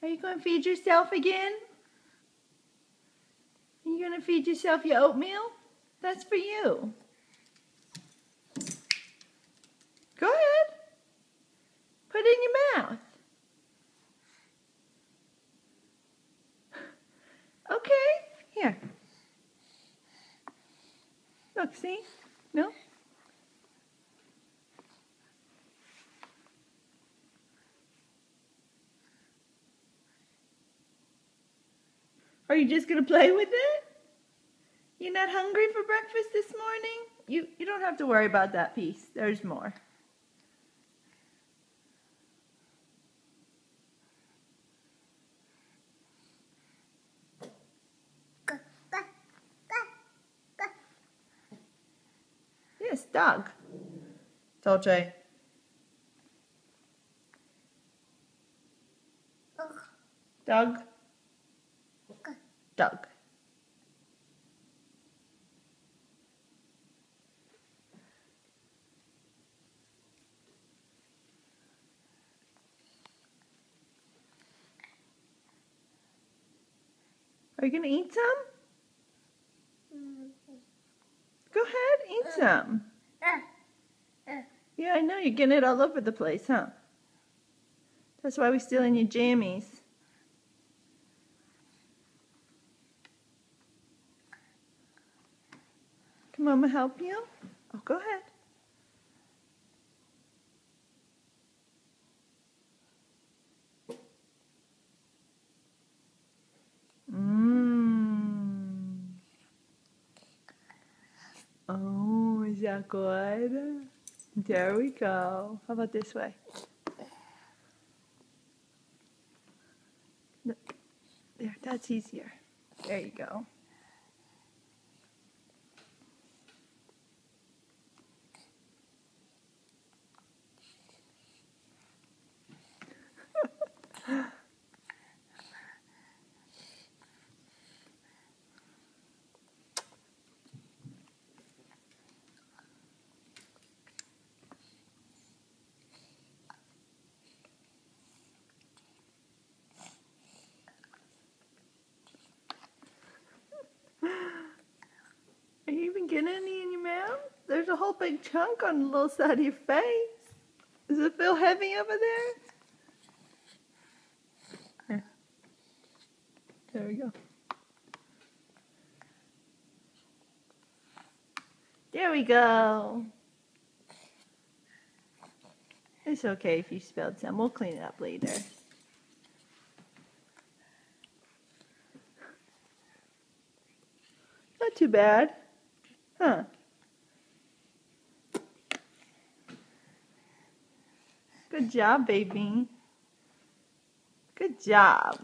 Are you going to feed yourself again? Are you going to feed yourself your oatmeal? That's for you. Go ahead. Put it in your mouth. Okay. Here. Look, see? No? Are you just going to play with it? You're not hungry for breakfast this morning? You don't have to worry about that piece. There's more. Yes, Doug. Dolce. Doug. Doug. Are you going to eat some? Go ahead, eat some. Yeah, I know, you're getting it all over the place, huh? That's why we're stealing your jammies. Can Mama help you? Oh, go ahead. Oh, is that good? There we go. How about this way? There, that's easier. There you go. Are you even getting any in your mouth? There's a whole big chunk on the little side of your face. Does it feel heavy over there? Here. There we go. There we go. It's okay if you spilled some. We'll clean it up later. Not too bad. Huh. Good job, baby. Good job.